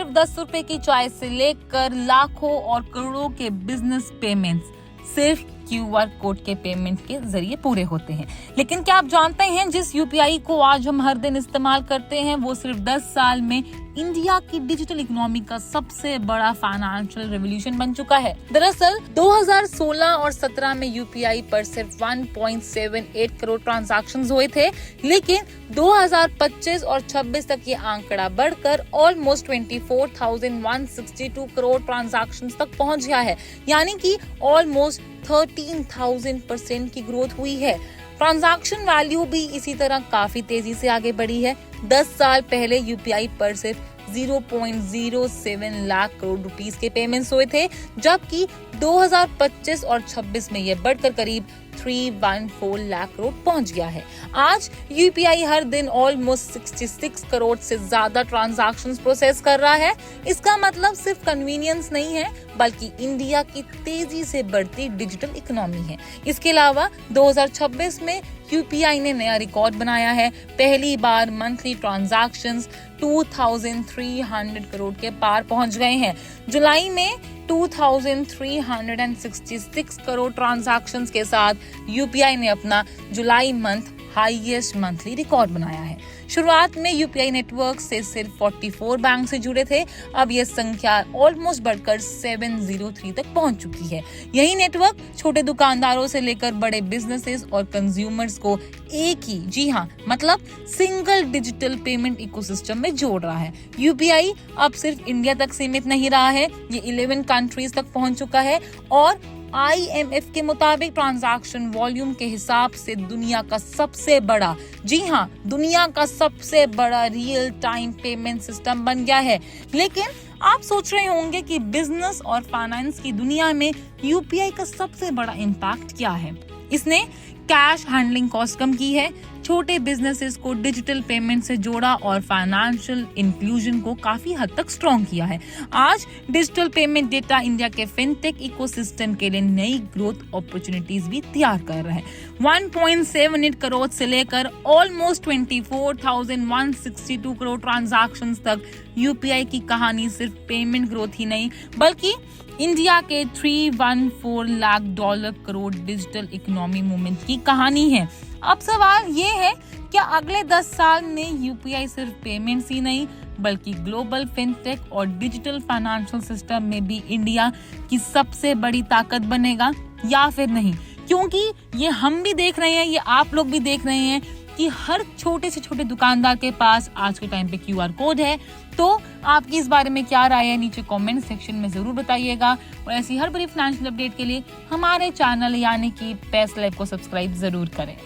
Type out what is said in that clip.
सिर्फ 10 रुपए की चाय से लेकर लाखों और करोड़ों के बिजनेस पेमेंट्स सिर्फ QR कोड के पेमेंट के जरिए पूरे होते हैं। लेकिन क्या आप जानते हैं जिस UPI को आज हम हर दिन इस्तेमाल करते हैं वो सिर्फ 10 साल में इंडिया की डिजिटल इकोनॉमी का सबसे बड़ा फाइनेंशियल रेवोल्यूशन बन चुका है। दरअसल 2016 और 17 में UPI पर सिर्फ 1.78 करोड़ ट्रांजैक्शंस हुए थे, लेकिन 2025 और 26 तक ये आंकड़ा बढ़कर ऑलमोस्ट 24,162 करोड़ ट्रांजैक्शंस तक पहुंच गया है, यानी कि ऑलमोस्ट 13,000% की ग्रोथ हुई है। ट्रांजैक्शन वैल्यू भी इसी तरह काफी तेजी से आगे बढ़ी है। 10 साल पहले UPI पर सिर्फ 0.07 लाख करोड़ रुपीस के पेमेंट्स हुए थे, जबकि 2025 और 26 में यह बढ़कर करीब 314 लाख करोड़ पहुंच गया है। आज UPI हर दिन ऑलमोस्ट 66 करोड़ से ज्यादा ट्रांजैक्शंस प्रोसेस कर रहा है। इसका मतलब सिर्फ कन्वीनियंस नहीं है, बल्कि इंडिया की तेजी से बढ़ती डिजिटल इकोनॉमी है। इसके अलावा 2026 में UPI ने नया रिकॉर्ड बनाया है। पहली बार मंथली ट्रांजैक्शंस 2,300 करोड़ के पार पहुंच गए हैं। जुलाई में 2,366 करोड़ ट्रांजैक्शंस के साथ UPI ने अपना जुलाई मंथ हाईएस्ट मंथली रिकॉर्ड बनाया है। शुरुआत में UPI नेटवर्क से सिर्फ 44 बैंक से जुड़े थे, अब यह संख्या ऑलमोस्ट बढ़कर 703 तक पहुंच चुकी है। यही नेटवर्क छोटे दुकानदारों से लेकर बड़े बिजनेसेस और कंज्यूमर्स को एक ही, जी हाँ, मतलब सिंगल डिजिटल पेमेंट इकोसिस्टम में जोड़ रहा है। UPI अब सिर्फ इंडिया तक सीमित नहीं रहा है, ये 11 कंट्रीज तक पहुंच चुका है और IMF के मुताबिक ट्रांजैक्शन वॉल्यूम के हिसाब से दुनिया का सबसे बड़ा, जी हाँ, दुनिया का सबसे बड़ा रियल टाइम पेमेंट सिस्टम बन गया है। लेकिन आप सोच रहे होंगे कि बिजनेस और फाइनेंस की दुनिया में UPI का सबसे बड़ा इम्पैक्ट क्या है। इसने कैश हैंडलिंग कॉस्ट कम की है, छोटे बिजनेसेस को डिजिटल पेमेंट से जोड़ा और फाइनेंशियल इंक्लूजन को काफी हद तक स्ट्रॉन्ग किया है। आज digital payment data India K fintech ecosystem के लिए नई ग्रोथ अपॉर्चुनिटीज भी तैयार कर रहा है। 1.78 करोड़ से लेकर ऑलमोस्ट 24,162 करोड़ ट्रांजैक्शंस तक UPI की कहानी सिर्फ पेमेंट ग्रोथ ही नहीं, बल्कि इंडिया के 314 lakh dollar crore digital economy movement की कहानी है। अब सवाल ये है, क्या अगले 10 साल में UPI सिर्फ पेमेंट्स ही नहीं बल्कि ग्लोबल फिनटेक और डिजिटल फाइनेंशियल सिस्टम में भी इंडिया की सबसे बड़ी ताकत बनेगा या फिर नहीं? क्योंकि ये हम भी देख रहे हैं, ये आप लोग भी देख रहे हैं कि हर छोटे से छोटे दुकानदार के पास आज के टाइम पे QR कोड है। तो आपकी इस बारे में क्या राय है, नीचे कमेंट सेक्शन में जरूर बताइएगा। और ऐसी हर बड़ी फाइनेंशियल अपडेट के लिए हमारे चैनल यानी कि पैस लाइफ को सब्सक्राइब जरूर करें।